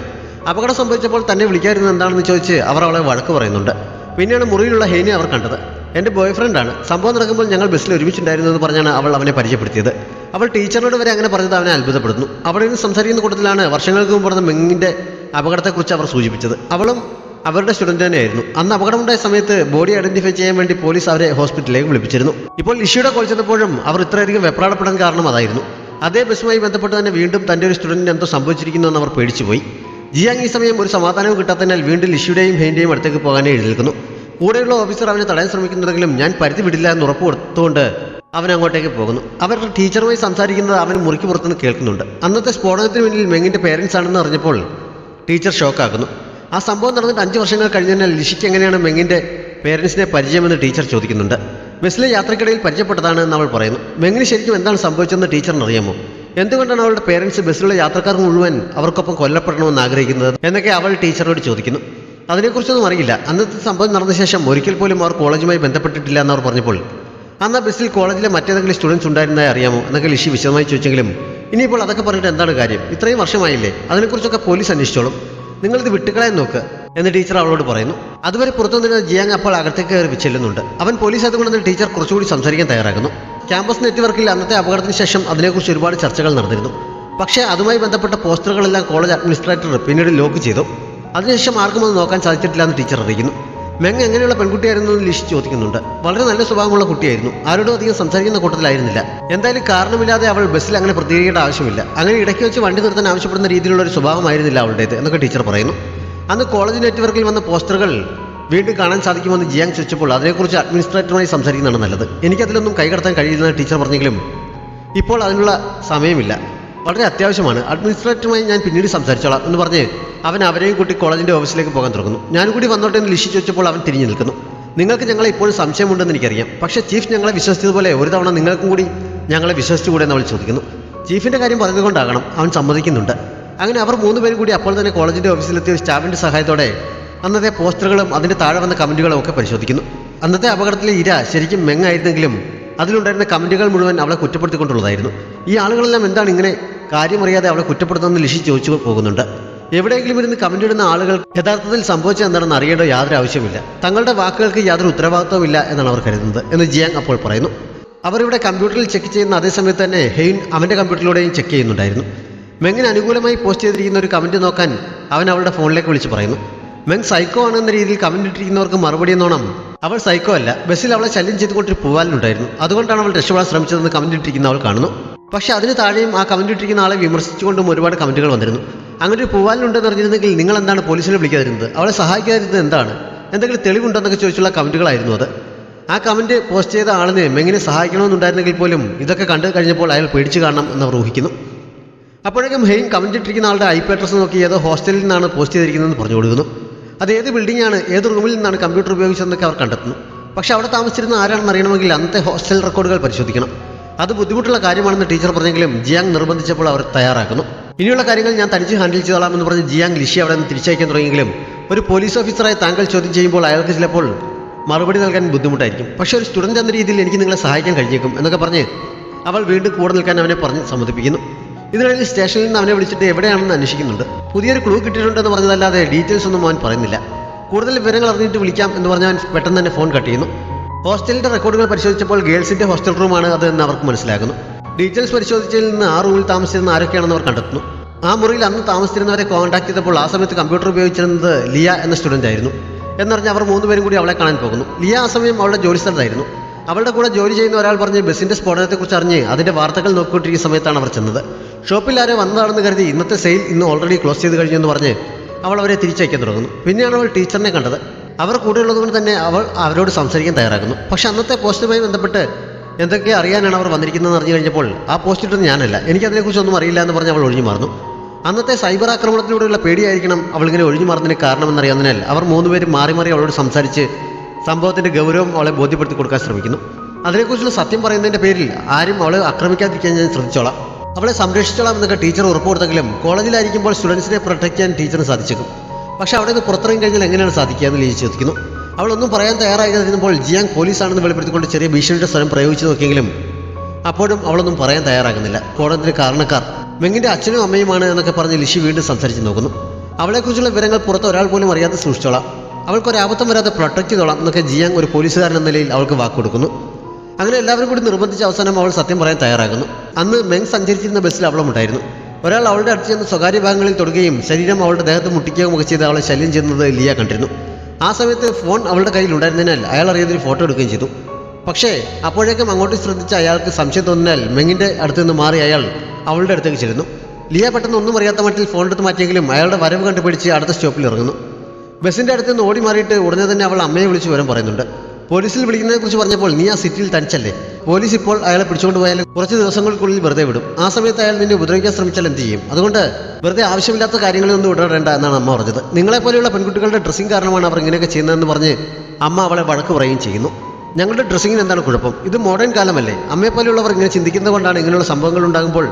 അപകടം സംഭവിച്ചപ്പോൾ തന്നെ വിളിക്കാതിരുന്നത് എന്താണെന്ന് ചോദിച്ച് അവർ അവളെ വഴക്ക് പറയുന്നുണ്ട്. പിന്നെയാണ് മുറിയിലുള്ള ഹെയ്നെ അവർ കണ്ടത്. എൻ്റെ ബോയ് ഫ്രണ്ടാണ്, സംഭവം നടക്കുമ്പോൾ ഞങ്ങൾ ബസ്സിൽ ഒരുമിച്ചുണ്ടായിരുന്നു എന്ന് പറഞ്ഞാണ് അവൾ അവനെ പരിചയപ്പെടുത്തിയത്. അവൾ ടീച്ചറിനോട് വരെ അങ്ങനെ പറഞ്ഞത് അവനെ അത്ഭുതപ്പെടുന്നു. അവിടെ നിന്ന് സംസാരിക്കുന്ന കൂട്ടത്തിലാണ് വർഷങ്ങൾക്ക് മുമ്പ് നടന്ന മെങ്ങിൻ്റെ അപകടത്തെക്കുറിച്ച് അവർ സൂചിപ്പിച്ചത്. അവളും അവരുടെ സ്റ്റുഡൻറ്റ് തന്നെയായിരുന്നു. അന്ന് അപകടമുണ്ടായ സമയത്ത് ബോഡി ഐഡന്റിഫൈ ചെയ്യാൻ വേണ്ടി പോലീസ് അവരെ ഹോസ്പിറ്റലിലേക്ക് വിളിപ്പിച്ചിരുന്നു. ഇപ്പോൾ ലിഷിയുടെ കോൾ ചെന്നപ്പോഴും അവർ ഇത്രയധികം വെപ്രാളപ്പെടാൻ കാരണം അതായിരുന്നു. അതേ ബസ്സുമായി ബന്ധപ്പെട്ട് തന്നെ വീണ്ടും തൻ്റെ ഒരു സ്റ്റുഡൻറ്റിന് എന്തോ സംഭവിച്ചിരിക്കുന്നു എന്ന് അവർ പേടിച്ചുപോയി. ജിയാങ് ഈ സമയം ഒരു സമാധാനവും കിട്ടാത്തതിനാൽ വീണ്ടും ലിഷിയുടെയും ഹെയിൻ്റെയും അടുത്തേക്ക് പോകാനേ എഴുന്നേൽക്കുന്നു. കൂടെയുള്ള ഓഫീസർ അവനെ തടയാൻ ശ്രമിക്കുന്നുണ്ടെങ്കിലും ഞാൻ പരിധി വിടില്ല എന്ന് ഉറപ്പ് കൊടുത്തുകൊണ്ട് അവൻ അങ്ങോട്ടേക്ക് പോകുന്നു. അവരുടെ ടീച്ചറുമായി സംസാരിക്കുന്നത് അവൻ മുറിക്ക് പുറത്തുനിന്ന് കേൾക്കുന്നുണ്ട്. അന്നത്തെ സ്ഫോടനത്തിന് പിന്നിൽ മെങ്ങിൻ്റെ പേരൻസ് ആണെന്ന് അറിഞ്ഞപ്പോൾ ടീച്ചർ ഷോക്കാകുന്നു. ആ സംഭവം നടന്നിട്ട് 5 വർഷങ്ങൾ കഴിഞ്ഞതിനാൽ ലിഷിക്ക് എങ്ങനെയാണ് മെങ്ങിൻ്റെ പേരൻസിനെ പരിചയമെന്ന് ടീച്ചർ ചോദിക്കുന്നുണ്ട്. ബസ്സിലെ യാത്രക്കിടയിൽ പരിചയപ്പെട്ടതാണ് എന്ന് അവൾ പറയുന്നു. മെങ്ങിന് ശരിക്കും എന്താണ് സംഭവിച്ചതെന്ന് ടീച്ചറിന് അറിയാമോ? എന്തുകൊണ്ടാണ് അവളുടെ പേരൻസ് ബസ്സിലുള്ള യാത്രക്കാർ മുഴുവൻ അവർക്കൊപ്പം കൊല്ലപ്പെടണമെന്ന് ആഗ്രഹിക്കുന്നത് എന്നൊക്കെ അവൾ ടീച്ചറോട് ചോദിക്കുന്നു. അതിനെക്കുറിച്ചൊന്നും അറിയില്ല. അന്നത്തെ സംഭവം നടന്ന ശേഷം ഒരിക്കൽ പോലും അവർ കോളേജുമായി ബന്ധപ്പെട്ടിട്ടില്ല എന്നവർ പറഞ്ഞപ്പോൾ അന്ന് ആ ബസ്സിൽ കോളേജിലെ മറ്റേതെങ്കിലും സ്റ്റുഡൻസ് ഉണ്ടായിരുന്നതായി അറിയാമോ എന്നൊക്കെ ലിഷി വിശദമായി ചോദിച്ചെങ്കിലും ഇനിയിപ്പോൾ അതൊക്കെ പറഞ്ഞിട്ട് എന്താണ് കാര്യം? ഇത്രയും വർഷമായില്ലേ, അതിനെക്കുറിച്ചൊക്കെ പോലീസ് അന്വേഷിച്ചോളും, നിങ്ങളിത് വിട്ടുകളയാൻ നോക്ക് എന്ന് ടീച്ചർ അവളോട് പറയുന്നു. അതുവരെ പുറത്തു നിന്നിരുന്ന ജിയാങ് അപ്പോൾ അകത്തേക്ക് കയറി ചെല്ലുന്നുണ്ട്. അവൻ പോലീസ് ആയതുകൊണ്ട് ടീച്ചർ കുറച്ചുകൂടി സംസാരിക്കാൻ തയ്യാറാകുന്നു. ക്യാമ്പസ് നെറ്റ്വർക്കിൽ അന്നത്തെ അപകടത്തിന് ശേഷം അതിനെക്കുറിച്ച് ഒരുപാട് ചർച്ചകൾ നടന്നിരുന്നു. പക്ഷേ അതുമായി ബന്ധപ്പെട്ട പോസ്റ്ററുകളെല്ലാം കോളേജ് അഡ്മിനിസ്ട്രേറ്റർ പിന്നീട് ലോക്ക് ചെയ്തു. അതിനുശേഷം ആർക്കും അത് നോക്കാൻ സാധിച്ചിട്ടില്ല എന്ന് ടീച്ചർ അറിയിക്കുന്നു. മെങ് എങ്ങനെയുള്ള പെൺകുട്ടിയായിരുന്നു എന്ന് ലിഷി ചോദിക്കുന്നുണ്ട്. വളരെ നല്ല സ്വഭാവമുള്ള കുട്ടിയായിരുന്നു, ആരോടും അധികം സംസാരിക്കുന്ന കൂട്ടത്തിലായിരുന്നില്ല. എന്തായാലും കാരണമില്ലാതെ അവൾ ബസ്സിൽ അങ്ങനെ പ്രതികരിക്കേണ്ട ആവശ്യമില്ല. അങ്ങനെ ഇടയ്ക്ക് വെച്ച് വണ്ടി നിർത്താൻ ആവശ്യപ്പെടുന്ന രീതിയിലുള്ള ഒരു സ്വഭാവമായിരുന്നില്ല അവളുടേത് എന്നൊക്കെ ടീച്ചർ പറയുന്നു. അന്ന് കോളേജ് നെറ്റ്വർക്കിൽ വന്ന പോസ്റ്ററുകൾ വീണ്ടും കാണാൻ സാധിക്കുമെന്ന് ജിയാങ് ചോദിച്ചപ്പോൾ അതിനെക്കുറിച്ച് അഡ്മിനിസ്ട്രേറ്ററുമായി സംസാരിക്കുന്നതാണ് നല്ലത്, എനിക്കതിലൊന്നും കൈകടത്താൻ കഴിയില്ലെന്ന് ടീച്ചർ പറഞ്ഞെങ്കിലും ഇപ്പോൾ അതിനുള്ള സമയമില്ല, വളരെ അത്യാവശ്യമാണ്, അഡ്മിനിസ്ട്രേറ്ററുമായി ഞാൻ പിന്നീട് സംസാരിച്ചോളാം എന്ന് പറഞ്ഞ് അവൻ അവരെയും കൂട്ടി കോളേജിൻ്റെ ഓഫീസിലേക്ക് പോകാൻ തുടങ്ങുന്നു. ഞാൻ കൂടി വന്നോട്ടെ എന്ന് ലിഷി ചോദിച്ചപ്പോൾ അവൻ തിരിഞ്ഞു നിൽക്കുന്നു. നിങ്ങൾക്ക് ഞങ്ങളെ ഇപ്പോഴും സംശയമുണ്ടെന്ന് എനിക്കറിയാം, പക്ഷേ ചീഫ് ഞങ്ങളെ വിശ്വസിച്ചതുപോലെ ഒരു തവണ നിങ്ങൾക്കും കൂടി ഞങ്ങളെ വിശ്വസിച്ചുകൂടെ എന്ന് അവൾ ചോദിക്കുന്നു. ചീഫിൻ്റെ കാര്യം പറഞ്ഞതുകൊണ്ടാകണം അവൻ സമ്മതിക്കുന്നുണ്ട്. അങ്ങനെ അവർ 3 പേരും കൂടി അപ്പോൾ തന്നെ കോളേജിൻ്റെ ഓഫീസിലെത്തിയ സ്റ്റാഫിൻ്റെ സഹായത്തോടെ അന്നത്തെ പോസ്റ്ററുകളും അതിൻ്റെ താഴെ വന്ന കമൻറ്റുകളും ഒക്കെ പരിശോധിക്കുന്നു. അന്നത്തെ അപകടത്തിലെ ഇര ശരിക്കും മെങ് ആയിരുന്നെങ്കിലും അതിലുണ്ടായിരുന്ന കമൻറ്റുകൾ മുഴുവൻ അവളെ കുറ്റപ്പെടുത്തിക്കൊണ്ടുള്ളതായിരുന്നു. ഈ ആളുകളെല്ലാം എന്താണ് ഇങ്ങനെ കാര്യമറിയാതെ അവളെ കുറ്റപ്പെടുത്തുന്നതെന്ന് ലിഷി ചോദിച്ചു പോകുന്നുണ്ട്. എവിടെയെങ്കിലും ഇരുന്ന് കമൻ്റ് ഇടുന്ന ആളുകൾ യഥാർത്ഥത്തിൽ സംഭവിച്ചത് എന്താണെന്ന് അറിയേണ്ട യാതൊരു ആവശ്യമില്ല, തങ്ങളുടെ വാക്കുകൾക്ക് യാതൊരു ഉത്തരവാദിത്വമില്ല എന്നാണ് അവർ കരുതുന്നത് എന്ന് ജിയാങ് അപ്പോൾ പറയുന്നു. അവരിവിടെ കമ്പ്യൂട്ടറിൽ ചെക്ക് ചെയ്യുന്ന അതേ സമയത്ത് തന്നെ ഹെയിൻ അവൻ്റെ കമ്പ്യൂട്ടറിലൂടെയും ചെക്ക് ചെയ്യുന്നുണ്ടായിരുന്നു. മെങ്ങിന് അനുകൂലമായി പോസ്റ്റ് ചെയ്തിരിക്കുന്ന ഒരു കമൻറ്റ് നോക്കാൻ അവൻ അവളുടെ ഫോണിലേക്ക് വിളിച്ച് പറയുന്നു. മെങ് സൈക്കോ ആണെന്ന രീതിയിൽ കമൻറ്റ് ഇട്ടിരിക്കുന്നവർക്ക് മറുപടി എന്നോണം അവൾ സൈക്കോ അല്ല, ബസ്സിൽ അവളെ ശല്യം ചെയ്തുകൊണ്ടൊരു പൂവാലുണ്ടായിരുന്നു, അതുകൊണ്ടാണ് അവൾ രക്ഷപ്പെടാൻ ശ്രമിച്ചതെന്ന് കമൻറ്റ് ഇട്ടിരിക്കുന്ന അവൾ കാണുന്നു. പക്ഷേ അതിന് താഴെയും ആ കമൻറ്റ് ഇട്ടിരിക്കുന്ന ആളെ വിമർശിച്ചുകൊണ്ടും ഒരുപാട് കമൻറ്റുകൾ വന്നിരുന്നു. അങ്ങനെ ഒരു പൂവാലുണ്ടെന്ന് അറിഞ്ഞിരുന്നെങ്കിൽ നിങ്ങൾ എന്താണ് പോലീസിനെ വിളിക്കാതിരുന്നത്, അവളെ സഹായിക്കാതിരുന്നത് എന്താണ്, എന്തെങ്കിലും തെളിവുണ്ടെന്നൊക്കെ ചോദിച്ചുള്ള കമൻറ്റുകളായിരുന്നു അത്. ആ കമൻറ്റ് പോസ്റ്റ് ചെയ്ത ആളിനെ മെങ്ങിനെ സഹായിക്കണമെന്നുണ്ടായിരുന്നെങ്കിൽ പോലും ഇതൊക്കെ കണ്ടു കഴിഞ്ഞപ്പോൾ അയാൾ പേടിച്ചു കാണണം എന്നവർ ഊഹിക്കുന്നു. അപ്പോഴേക്കും ഹെയിൻ കമൻറ്റ് ഇട്ടിരിക്കുന്ന ആളുടെ ഐ പി അഡ്രസ് നോക്കി ഏതോ ഹോസ്റ്റലിൽ നിന്നാണ് പോസ്റ്റ് ചെയ്തിരിക്കുന്നതെന്ന് പറഞ്ഞു കൊടുക്കുന്നു. അത് ഏത് ബിൽഡിംഗാണ്, ഏത് റൂമിൽ നിന്നാണ് കമ്പ്യൂട്ടർ ഉപയോഗിച്ചതെന്നൊക്കെ അവർ കണ്ടെത്തുന്നു. പക്ഷേ അവിടെ താമസിച്ചിരുന്ന ആരാണെന്ന് അറിയണമെങ്കിൽ അന്നത്തെ ഹോസ്റ്റൽ റെക്കോർഡുകൾ പരിശോധിക്കണം. അത് ബുദ്ധിമുട്ടുള്ള കാര്യമാണെന്ന് ടീച്ചർ പറഞ്ഞെങ്കിലും ജിയാങ് നിർബന്ധിച്ചപ്പോൾ അവർ തയ്യാറാക്കുന്നു. ഇനിയുള്ള കാര്യങ്ങൾ ഞാൻ തനിച്ച് ഹാൻഡിൽ ചെയ്തോളാമെന്ന് പറഞ്ഞ് ജിയാങ് ലിഷി അവിടെ നിന്ന് തിരിച്ചയക്കാൻ തുടങ്ങിയെങ്കിലും ഒരു പോലീസ് ഓഫീസറായി താങ്കൾ ചോദ്യം ചെയ്യുമ്പോൾ അയാൾക്ക് ചിലപ്പോൾ മറുപടി നൽകാൻ ബുദ്ധിമുട്ടായിരിക്കും, പക്ഷേ ഒരു സ്റ്റുഡൻറ്റ് എന്ന രീതിയിൽ എനിക്ക് നിങ്ങളെ സഹായിക്കാൻ കഴിഞ്ഞേക്കും എന്നൊക്കെ പറഞ്ഞ് അവൾ വീണ്ടും കൂടെ നിൽക്കാൻ അവനെ പറഞ്ഞ് സമ്മതിപ്പിക്കുന്നു. ഇതിനിടയിൽ സ്റ്റേഷനിൽ നിന്ന് അവനെ വിളിച്ചിട്ട് എവിടെയാണെന്ന് അന്വേഷിക്കുന്നുണ്ട്. പുതിയൊരു ക്ലൂ കിട്ടിയിട്ടുണ്ടെന്ന് പറഞ്ഞതല്ലാതെ ഡീറ്റെയിൽസ് ഒന്നും അവൻ പറയുന്നില്ല. കൂടുതൽ വിവരങ്ങൾ അറിഞ്ഞിട്ട് വിളിക്കാം എന്ന് പറഞ്ഞ് അവൻ പെട്ടെന്ന് തന്നെ ഫോൺ കട്ട് ചെയ്യുന്നു. ഹോസ്റ്റലിൻ്റെ റെക്കോർഡുകൾ പരിശോധിച്ചപ്പോൾ ഗേൾസിൻ്റെ ഹോസ്റ്റൽ റൂമാണ് അത് എന്ന് അവർക്ക് മനസ്സിലാകുന്നു. ഡീറ്റെയിൽസ് പരിശോധിച്ചതിൽ നിന്ന് ആ റൂമിൽ താമസിച്ചിരുന്ന ആരൊക്കെയാണെന്ന് അവർ കണ്ടെത്തുന്നു. ആ മുറിയിൽ അന്ന് താമസിച്ചിരുന്നവരെ കോൺടാക്ട് ചെയ്തപ്പോൾ ആ സമയത്ത് കമ്പ്യൂട്ടർ ഉപയോഗിച്ചിരുന്നത് ലിയ എന്ന സ്റ്റുഡൻ്റ് ആയിരുന്നു എന്നറിഞ്ഞ് അവർ 3 പേരും കൂടി അവളെ കാണാൻ പോകുന്നു. ലിയ ആ സമയം അവളുടെ ജോലി സ്ഥലത്തായിരുന്നു. അവളുടെ കൂടെ ജോലി ചെയ്യുന്ന ഒരാൾ പറഞ്ഞ് ബസ്സിൻ്റെ സ്ഫോടനത്തെക്കുറിച്ച് അറിഞ്ഞ് അതിൻ്റെ വാർത്തകൾ നോക്കിക്കൊണ്ടിരിക്കുന്ന സമയത്താണ് അവർ ചെന്നത്. ഷോപ്പിൽ ആരോ വന്നതാണെന്ന് കരുതി ഇന്നത്തെ സെയിൽ ഇന്ന് ഓൾറെഡി ക്ലോസ് ചെയ്ത് കഴിഞ്ഞെന്ന് പറഞ്ഞ് അവൾ അവരെ തിരിച്ചയക്കാൻ തുടങ്ങുന്നു. പിന്നെയാണ് അവൾ ടീച്ചറിനെ കണ്ടത്. അവർ കൂടെയുള്ളതുകൊണ്ട് തന്നെ അവൾ അവരോട് സംസാരിക്കാൻ തയ്യാറാക്കുന്നു. പക്ഷെ അന്നത്തെ പോസ്റ്റുമായി ബന്ധപ്പെട്ട് എന്തൊക്കെ അറിയാനാണ് അവർ വന്നിരിക്കുന്നതെന്ന് അറിഞ്ഞു കഴിഞ്ഞപ്പോൾ ആ പോസ്റ്റ് ഇട്ടത് ഞാനല്ല, എനിക്കതിനെക്കുറിച്ചൊന്നും അറിയില്ല എന്ന് പറഞ്ഞ് അവൾ ഒഴിഞ്ഞു മാറുന്നു. അന്നത്തെ സൈബർ ആക്രമണത്തിലൂടെയുള്ള പേടിയായിരിക്കണം അവളിങ്ങനെ ഒഴിഞ്ഞു മാറുന്നതിന് കാരണമെന്നറിയാവുന്നതിനാൽ അവർ മൂന്നുപേരും മാറി മാറി അവളോട് സംസാരിച്ച് സംഭവത്തിന്റെ ഗൗരവം അവളെ ബോധ്യപ്പെടുത്തി കൊടുക്കാൻ ശ്രമിക്കുന്നു. അതിനെക്കുറിച്ചുള്ള സത്യം പറയുന്നതിന്റെ പേരിൽ ആരും അവളെ ആക്രമിക്കാതിരിക്കാൻ ഞാൻ ശ്രദ്ധിച്ചോളാം, അവളെ സംരക്ഷിച്ചോളാം എന്നൊക്കെ ടീച്ചർ ഉറപ്പ് കൊടുത്തെങ്കിലും കോളേജിലായിരിക്കുമ്പോൾ സ്റ്റുഡൻസിനെ പ്രൊട്ടക്ട് ചെയ്യാൻ ടീച്ചറിന് സാധിച്ചേക്കും. പക്ഷെ അവിടെ നിന്ന് പുറത്തിറങ്ങി കഴിഞ്ഞാൽ എങ്ങനെയാണ് സാധിക്കുക എന്ന് ലീ ചോദിക്കുന്നു. അവളൊന്നും പറയാൻ തയ്യാറായിരുന്നപ്പോൾ ജിയാങ് പോലീസാണെന്ന് വെളിപ്പെടുത്തിക്കൊണ്ട് ചെറിയ ഭീഷണിയുടെ സ്വരം പ്രയോഗിച്ചു നോക്കിയെങ്കിലും അപ്പോഴും അവളൊന്നും പറയാൻ തയ്യാറാകുന്നില്ല. സ്ഫോടനത്തിന് കാരണക്കാർ മെങ്ങിന്റെ അച്ഛനും അമ്മയുമാണ് എന്നൊക്കെ പറഞ്ഞ് ലിഷി വീണ്ടും സംസാരിച്ച് നോക്കുന്നു. അവളെക്കുറിച്ചുള്ള വിവരങ്ങൾ പുറത്ത് ഒരാൾ പോലും അറിയാതെ സൂക്ഷിച്ചോളാം, അവൾക്കൊരാപത്തം വരാതെ പ്രൊട്ടക്ട് ചെയ്തോളാം എന്നൊക്കെ ജിയാങ് ഒരു പോലീസുകാരൻ എന്ന നിലയിൽ അവൾക്ക് വാക്കുകൊടുക്കുന്നു. അങ്ങനെ എല്ലാവരും കൂടി നിർബന്ധിച്ച അവസാനം അവൾ സത്യം പറയാൻ തയ്യാറാകുന്നു. അന്ന് മെങ് സഞ്ചരിച്ചിരുന്ന ബസ്സിൽ അവളും ഉണ്ടായിരുന്നു. ഒരാൾ അവളുടെ അടുത്ത് ചെന്ന് സ്വകാര്യ ഭാഗങ്ങളിൽ തൊടുകയും ശരീരം അവളുടെ ദേഹത്ത് മുട്ടിക്കുകയും ഒക്കെ ചെയ്ത് അവളെ ശല്യം ചെയ്യുന്നത് ലിയ കണ്ടിരുന്നു. ആ സമയത്ത് ഫോൺ അവളുടെ കയ്യിൽ ഉണ്ടായിരുന്നതിനാൽ അയാൾ അറിയാതെ ഫോട്ടോ എടുക്കുകയും ചെയ്തു. പക്ഷേ അപ്പോഴേക്കും അങ്ങോട്ട് ശ്രദ്ധിച്ച അയാൾക്ക് സംശയം തോന്നിയാൽ മെങ്ങിന്റെ അടുത്ത് നിന്ന് മാറി അയാൾ അവളുടെ അടുത്തേക്ക് ചെല്ലുന്നു. ലിയ പെട്ടെന്ന് ഒന്നും അറിയാത്ത മട്ടിൽ ഫോൺ എടുത്ത് മാറ്റിയെങ്കിലും അയാളുടെ വരവ് കണ്ടുപിടിച്ച് അടുത്ത സ്റ്റോപ്പിൽ ഇറങ്ങുന്നു. ബസ്സിന്റെ അടുത്ത് നിന്ന് ഓടി മാറിയിട്ട് ഉടനെ തന്നെ അവൾ അമ്മയെ വിളിച്ച് വിവരം പറയുന്നുണ്ട്. പോലീസിൽ വിളിക്കുന്നതിനെ കുറിച്ച് പറഞ്ഞപ്പോൾ നീ ആ സിറ്റിയിൽ തനിച്ചല്ലേ, പോലീസ് ഇപ്പോൾ അയാളെ പിടിച്ചുകൊണ്ട് പോയാൽ കുറച്ച് ദിവസങ്ങൾക്കുള്ളിൽ വെറുതെ വിടും, ആ സമയത്ത് അയാൾ നിന്നെ ഉപദ്രവിക്കാൻ ശ്രമിച്ചാൽ എന്ത് ചെയ്യും, അതുകൊണ്ട് വെറുതെ ആവശ്യമില്ലാത്ത കാര്യങ്ങളൊന്നും ഇടപെടേണ്ട എന്നാണ് അമ്മ പറഞ്ഞത്. നിങ്ങളെപ്പോലെയുള്ള പെൺകുട്ടികളുടെ ഡ്രസ്സിംഗ് കാരണമാണ് അവർ ഇങ്ങനെയൊക്കെ ചെയ്യുന്നതെന്ന് പറഞ്ഞ് അമ്മ അവളെ വഴക്ക് പറയുകയും ചെയ്യുന്നു. ഞങ്ങളുടെ ഡ്രസ്സിങ്ങിന് എന്താണ് കുഴപ്പം, ഇത് മോഡേൺ കാലമല്ലേ, അമ്മയെപ്പോലെയുള്ളവർ ഇങ്ങനെ ചിന്തിക്കുന്നത് കൊണ്ടാണ് ഇങ്ങനെയുള്ള സംഭവങ്ങൾ ഉണ്ടാകുമ്പോൾ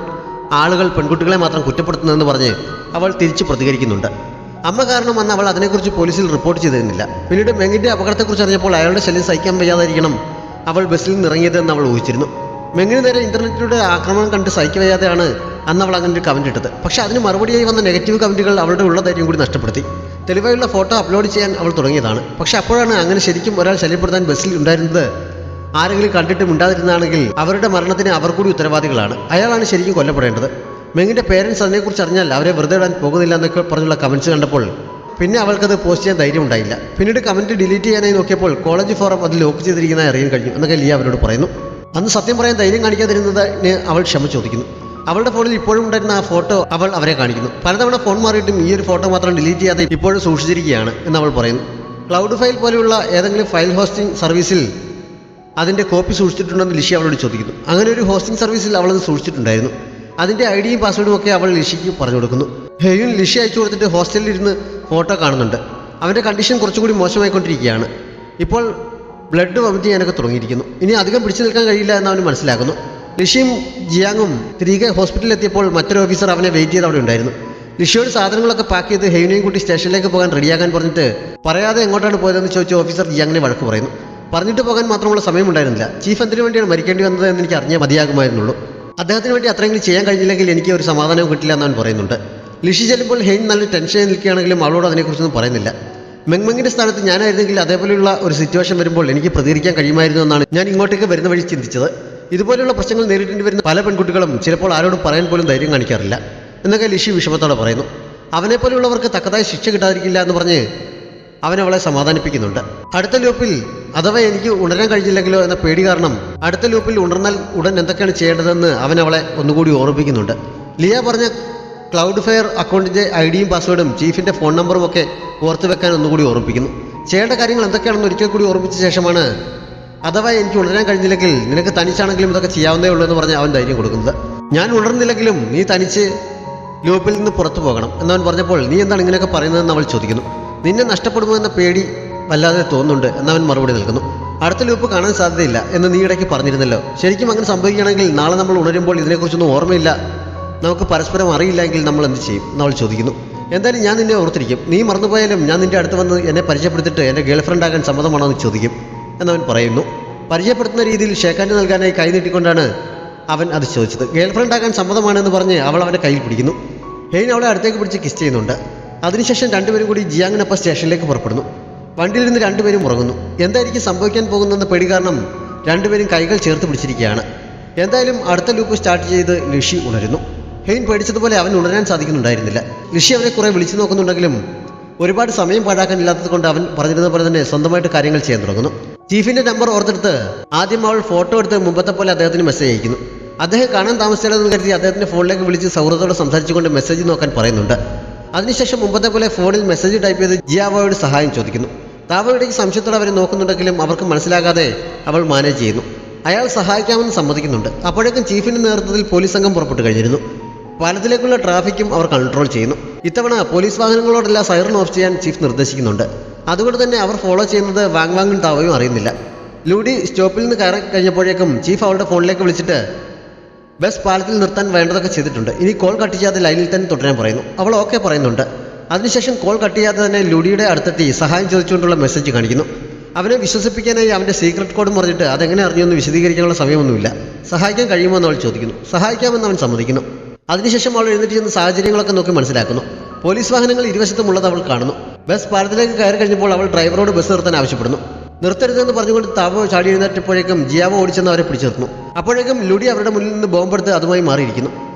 ആളുകൾ പെൺകുട്ടികളെ മാത്രം കുറ്റപ്പെടുത്തുന്നതെന്ന് പറഞ്ഞ് അവൾ തിരിച്ചു പ്രതികരിക്കുന്നുണ്ട്. അമ്മ കാരണം അന്ന് അവൾ അതിനെക്കുറിച്ച് പോലീസിൽ റിപ്പോർട്ട് ചെയ്തിരുന്നില്ല. പിന്നീട് മെങ്ങിന്റെ അപകടത്തെക്കുറിച്ച് അറിഞ്ഞപ്പോൾ അയാളുടെ ശല്യം സഹിക്കാൻ വയ്യാതായിരിക്കണം അവൾ ബസ്സിൽ നിന്ന് ഇറങ്ങിയതെന്ന് അവൾ ഊഹിച്ചിരുന്നു. മെങ്ങിന് നേരെ ഇന്റർനെറ്റിലൂടെ ആക്രമണം കണ്ട് സഹിക്കാൻ വയ്യാതെയാണ് അന്ന് അവൾ അങ്ങനെ ഒരു കമന്റ് ഇട്ടത്. പക്ഷെ അതിന് മറുപടിയായി വന്ന നെഗറ്റീവ് കമന്റുകൾ അവളുടെ ഉള്ള ധൈര്യം കൂടി നഷ്ടപ്പെടുത്തി. തെളിവായുള്ള ഫോട്ടോ അപ്ലോഡ് ചെയ്യാൻ അവൾ തുടങ്ങിയതാണ്. പക്ഷെ അപ്പോഴാണ് അങ്ങനെ ശരിക്കും ഒരാൾ ശല്യപ്പെടുത്താൻ ബസ്സിൽ ഉണ്ടായിരുന്നത് ആരെങ്കിലും കണ്ടിട്ട് മിണ്ടാതിരുന്നാണെങ്കിൽ അവരുടെ മരണത്തിന് അവർ കൂടി ഉത്തരവാദികളാണ്, അയാളാണ് ശരിക്കും കൊല്ലപ്പെടേണ്ടത്. മെങ്ങിന്റെ പേരൻസ് അതിനെക്കുറിച്ച് അറിഞ്ഞാൽ അവരെ വെറുതെ ഇടാൻ പോകുന്നില്ല എന്നൊക്കെ പറഞ്ഞുള്ള കമന്റ്സ് കണ്ടപ്പോൾ പിന്നെ അവൾക്കത് പോസ്റ്റ് ചെയ്യാൻ ധൈര്യം ഉണ്ടായില്ല. പിന്നീട് കമന്റ് ഡിലീറ്റ് ചെയ്യാനായി നോക്കിയപ്പോൾ കോളേജ് ഫോറം അത് ലോക്ക് ചെയ്തിരിക്കുന്നതായി അറിയാൻ കഴിഞ്ഞു എന്നൊക്കെ ലിയ അവരോട് പറയുന്നു. അന്ന് സത്യം പറയാൻ ധൈര്യം കാണിക്കാതിരുന്നതിന് അവൾ ക്ഷമ ചോദിക്കുന്നു. അവളുടെ ഫോണിൽ ഇപ്പോഴും ഉണ്ടായിരുന്ന ആ ഫോട്ടോ അവൾ അവരെ കാണിക്കുന്നു. പലതവണ ഫോൺ മാറിയിട്ടും ഈ ഒരു ഫോട്ടോ മാത്രം ഡിലീറ്റ് ചെയ്യാതെ ഇപ്പോഴും സൂക്ഷിച്ചിരിക്കുകയാണ് എന്ന് അവൾ പറയുന്നു. ക്ലൗഡ് ഫയൽ പോലെയുള്ള ഏതെങ്കിലും ഫയൽ ഹോസ്റ്റിംഗ് സർവീസിൽ അതിന്റെ കോപ്പി സൂക്ഷിച്ചിട്ടുണ്ടെന്ന് ലിഷി അവളോട് ചോദിക്കുന്നു. അങ്ങനെ ഒരു ഹോസ്റ്റിംഗ് സർവീസിൽ അവളത് സൂക്ഷിച്ചിട്ടുണ്ടായിരുന്നു. അതിന്റെ ഐഡിയും പാസ്വേഡും ഒക്കെ അവൾ ലിഷിക്ക് പറഞ്ഞു കൊടുക്കുന്നു. ഹെയുൻ ലിഷി അയച്ചു കൊടുത്തിട്ട് ഹോസ്റ്റലിൽ ഇരുന്ന് ഫോട്ടോ കാണുന്നുണ്ട്. അവന്റെ കണ്ടീഷൻ കുറച്ചുകൂടി മോശമായിക്കൊണ്ടിരിക്കുകയാണ്. ഇപ്പോൾ ബ്ലഡ് വമിറ്റ് ചെയ്യാനൊക്കെ തുടങ്ങിയിരിക്കുന്നു. ഇനി അധികം പിടിച്ചു നിൽക്കാൻ കഴിയില്ല എന്ന് അവന് മനസ്സിലാക്കുന്നു. ലിഷിയും ജിയാങ്ങും തിരികെ ഹോസ്പിറ്റലിൽ എത്തിയപ്പോൾ മറ്റൊരു ഓഫീസർ അവനെ വെയിറ്റ് ചെയ്ത് അവിടെ ഉണ്ടായിരുന്നു. ലിഷിയോട് സാധനങ്ങളൊക്കെ പാക്ക് ചെയ്ത് ഹെയുനെയും കൂട്ടി സ്റ്റേഷനിലേക്ക് പോകാൻ റെഡിയാക്കാൻ പറഞ്ഞിട്ട് പറയാതെ എങ്ങോട്ടാണ് പോയതെന്ന് ചോദിച്ച ഓഫീസർ ജിയാങ്ങിനെ വഴക്ക് പറയുന്നു. പറഞ്ഞിട്ട് പോകാൻ മാത്രമുള്ള സമയമുണ്ടായിരുന്നില്ല. ചീഫ് എന്തിനു വേണ്ടിയാണ് മരിക്കേണ്ടി വന്നത് എന്ന് എനിക്ക് അറിഞ്ഞാൽ മതിയാകുമായിരുന്നുള്ളൂ. അദ്ദേഹത്തിന് വേണ്ടി അത്രയെങ്കിലും ചെയ്യാൻ കഴിഞ്ഞില്ലെങ്കിൽ എനിക്ക് ഒരു സമാധാനവും കിട്ടില്ല എന്നവൻ പറയുന്നുണ്ട്. ലിഷി ചെല്ലുമ്പോൾ ഹെയിൻ നല്ല ടെൻഷനിൽ നിൽക്കുകയാണെങ്കിലും അവളോട് അതിനെക്കുറിച്ചൊന്നും പറയുന്നില്ല. മെങ്മെങ്ങിന്റെ സ്ഥാനത്ത് ഞാനായിരുന്നെങ്കിൽ അതേപോലെയുള്ള ഒരു സിറ്റുവേഷൻ വരുമ്പോൾ എനിക്ക് പ്രതികരിക്കാൻ കഴിയുമായിരുന്നു എന്നാണ് ഞാൻ ഇങ്ങോട്ടേക്ക് വരുന്ന വഴി ചിന്തിച്ചത്. ഇതുപോലെയുള്ള പ്രശ്നങ്ങൾ നേരിടേണ്ടി വരുന്ന പല പെൺകുട്ടികളും ചിലപ്പോൾ ആരോടും പറയാൻ പോലും ധൈര്യം കാണിക്കാറില്ല എന്നൊക്കെ ലിഷി വിഷമത്തോടെ പറയുന്നു. അവനെപ്പോലെയുള്ളവർക്ക് തക്കതായ ശിക്ഷ കിട്ടാതിരിക്കില്ല എന്ന് പറഞ്ഞ് അവൻ അവളെ സമാധാനിപ്പിക്കുന്നുണ്ട്. അടുത്ത ലൂപ്പിൽ അഥവാ എനിക്ക് ഉണരാൻ കഴിഞ്ഞില്ലെങ്കിലോ എന്ന പേടി കാരണം അടുത്ത ലൂപ്പിൽ ഉണർന്നാൽ ഉടൻ എന്തൊക്കെയാണ് ചെയ്യേണ്ടതെന്ന് അവൻ അവളെ ഒന്നുകൂടി ഓർമ്മിപ്പിക്കുന്നുണ്ട്. ലിയ പറഞ്ഞ ക്ലൗഡ് ഫെയർ അക്കൗണ്ടിന്റെ ഐഡിയും പാസ്വേഡും ചീഫിന്റെ ഫോൺ നമ്പറും ഒക്കെ ഓർത്തു വെക്കാൻ ഒന്നുകൂടി ഓർമ്മിപ്പിക്കുന്നു. ചെയ്യേണ്ട കാര്യങ്ങൾ എന്തൊക്കെയാണെന്ന് ഒരിക്കൽ കൂടി ഓർമ്മിച്ച ശേഷമാണ് അഥവാ എനിക്ക് ഉണരാൻ കഴിഞ്ഞില്ലെങ്കിൽ നിനക്ക് തനിച്ചാണെങ്കിലും ഇതൊക്കെ ചെയ്യാവുന്നേ ഉള്ളൂ എന്ന് പറഞ്ഞ് അവൻ ധൈര്യം കൊടുക്കുന്നത്. ഞാൻ ഉണർന്നില്ലെങ്കിലും നീ തനിച്ച് ലൂപ്പിൽ നിന്ന് പുറത്തു പോകണം എന്നവൻ പറഞ്ഞപ്പോൾ നീ എന്താണ് ഇങ്ങനെയൊക്കെ പറയുന്നതെന്ന് അവൾ ചോദിക്കുന്നു. നിന്നെ നഷ്ടപ്പെടുമോ എന്ന പേടി വല്ലാതെ തോന്നുന്നുണ്ട് എന്നവൻ മറുപടി നൽകുന്നു. അടുത്ത ലൂപ്പ് കാണാൻ സാധ്യതയില്ല എന്ന് നീ ഇടയ്ക്ക് പറഞ്ഞിരുന്നല്ലോ. ശരിക്കും അങ്ങനെ സംഭവിക്കുകയാണെങ്കിൽ നാളെ നമ്മൾ ഉണരുമ്പോൾ ഇതിനെക്കുറിച്ചൊന്നും ഓർമ്മയില്ല, നമുക്ക് പരസ്പരം അറിയില്ല എങ്കിൽ നമ്മൾ എന്ത് ചെയ്യും എന്നവൾ ചോദിക്കുന്നു. എന്തായാലും ഞാൻ നിന്നെ ഓർത്തിരിക്കും, നീ മറന്നുപോയാലും ഞാൻ നിന്റെ അടുത്ത് വന്ന് എന്നെ പരിചയപ്പെടുത്തിയിട്ട് എൻ്റെ ഗേൾഫ്രണ്ട് ആകാൻ സമ്മതമാണോ എന്ന് ചോദിക്കും എന്നവൻ പറയുന്നു. പരിചയപ്പെടുത്തുന്ന രീതിയിൽ ഷേക്കാൻഡ് നൽകാനായി കൈ നീട്ടിക്കൊണ്ടാണ് അവൻ അത് ചോദിച്ചത്. ഗേൾഫ്രണ്ട് ആകാൻ സമ്മതമാണെന്ന് പറഞ്ഞ് അവൾ അവൻ്റെ കയ്യിൽ പിടിക്കുന്നു. ഹെയിൻ അവളെ അടുത്തേക്ക് പിടിച്ച് കിസ് ചെയ്യുന്നുണ്ട്. അതിനുശേഷം രണ്ടുപേരും കൂടി ജിയാങ്ങിനൊപ്പം സ്റ്റേഷനിലേക്ക് പുറപ്പെടുന്നു. വണ്ടിയിലിരുന്ന് രണ്ടുപേരും ഉറങ്ങുന്നു. എന്തായിരിക്കും സംഭവിക്കാൻ പോകുന്നതെന്ന പേടി കാരണം രണ്ടുപേരും കൈകൾ ചേർത്ത് പിടിച്ചിരിക്കുകയാണ്. എന്തായാലും അടുത്ത ലൂപ്പ് സ്റ്റാർട്ട് ചെയ്ത് ലിഷി ഉണരുന്നു. ഹെയിൻ പേടിച്ചതുപോലെ അവൻ ഉണരാൻ സാധിക്കുന്നുണ്ടായിരുന്നില്ല. ലിഷി അവനെ കുറെ വിളിച്ചു നോക്കുന്നുണ്ടെങ്കിലും ഒരുപാട് സമയം പാഴാക്കാനില്ലാത്തത് കൊണ്ട് അവൻ പറഞ്ഞിരുന്ന പോലെ തന്നെ സ്വന്തമായിട്ട് കാര്യങ്ങൾ ചെയ്യാൻ തുടങ്ങുന്നു. ചീഫിന്റെ നമ്പർ ഓർത്തെടുത്ത് ആദ്യം അവൾ ഫോട്ടോ എടുത്ത് മുമ്പത്തെ പോലെ അദ്ദേഹത്തിന് മെസ്സേജ് അയക്കുന്നു. അദ്ദേഹം കാണാൻ താമസിച്ചാലെന്ന് കരുതി അദ്ദേഹത്തിന്റെ ഫോണിലേക്ക് വിളിച്ച് സൗഹൃദത്തോടെ സംസാരിച്ചുകൊണ്ട് മെസ്സേജ് നോക്കാൻ പറയുന്നുണ്ട്. അതിനുശേഷം മുമ്പത്തെ പോലെ ഫോണിൽ മെസ്സേജ് ടൈപ്പ് ചെയ്ത് ജിയാവോയോട് സഹായം ചോദിക്കുന്നു. താവോയുടേക്ക് സംശയത്തോടെ അവരെ നോക്കുന്നുണ്ടെങ്കിലും അവർക്ക് മനസ്സിലാകാതെ അവൾ മാനേജ് ചെയ്യുന്നു. അയാൾ സഹായിക്കാമെന്ന് സമ്മതിക്കുന്നുണ്ട്. അപ്പോഴേക്കും ചീഫിന്റെ നേതൃത്വത്തിൽ പോലീസ് സംഘം പുറപ്പെട്ടു കഴിഞ്ഞിരുന്നു. പാലത്തിലേക്കുള്ള ട്രാഫിക്കും അവർ കൺട്രോൾ ചെയ്യുന്നു. ഇത്തവണ പോലീസ് വാഹനങ്ങളോടെല്ലാം സൈറൺ ഓഫ് ചെയ്യാൻ ചീഫ് നിർദ്ദേശിക്കുന്നുണ്ട്. അതുകൊണ്ട് തന്നെ അവർ ഫോളോ ചെയ്യുന്നത് വാങ് താവോയും അറിയുന്നില്ല. ലൂഡി സ്റ്റോപ്പിൽ നിന്ന് കയറി കഴിഞ്ഞപ്പോഴേക്കും ചീഫ് അവളുടെ ഫോണിലേക്ക് വിളിച്ചിട്ട് ബസ് പാലത്തിൽ നിർത്താൻ വേണ്ടതൊക്കെ ചെയ്തിട്ടുണ്ട്, ഇനി കോൾ കട്ട് ചെയ്യാതെ ലൈനിൽ തന്നെ തുടരാൻ പറയുന്നു. അവൾ ഓക്കെ പറയുന്നുണ്ട്. അതിനുശേഷം കോൾ കട്ട് ചെയ്യാതെ തന്നെ ലൂഡിയുടെ അടുത്തെത്തി സഹായം ചോദിച്ചുകൊണ്ടുള്ള മെസ്സേജ് കാണിക്കുന്നു. അവനെ വിശ്വസിപ്പിക്കാനായി അവൻ്റെ സീക്രട്ട് കോഡും പറഞ്ഞിട്ട് അതെങ്ങനെ അറിഞ്ഞൊന്ന് വിശദീകരിക്കാനുള്ള സമയമൊന്നുമില്ല. സഹായിക്കാൻ കഴിയുമോ എന്ന് അവൾ ചോദിക്കുന്നു. സഹായിക്കാമെന്ന് അവൻ സമ്മതിക്കുന്നു. അതിനുശേഷം അവൾ എഴുന്നേറ്റ് ചെന്ന് സാഹചര്യങ്ങളൊക്കെ നോക്കി മനസ്സിലാക്കുന്നു. പോലീസ് വാഹനങ്ങൾ ഇരുവശത്തുമുള്ളത് അവൾ കാണുന്നു. ബസ് പാലത്തിലേക്ക് കയറി കഴിഞ്ഞപ്പോൾ അവൾ ഡ്രൈവറോട് ബസ് നിർത്താൻ ആവശ്യപ്പെടുന്നു. നിർത്തരുതെന്ന് പറഞ്ഞുകൊണ്ട് താവോ ചാടി എഴുന്നേറ്റപ്പോഴേക്കും ജിയാവോ ഓടിച്ചെന്ന് അവരെ പിടിച്ചു നിർത്തുന്നു. അപ്പോഴേക്കും ലുഡി അവരുടെ മുന്നിൽ നിന്ന് ബോംബെടുത്ത് അതുമായി മാറിയിരിക്കുന്നു.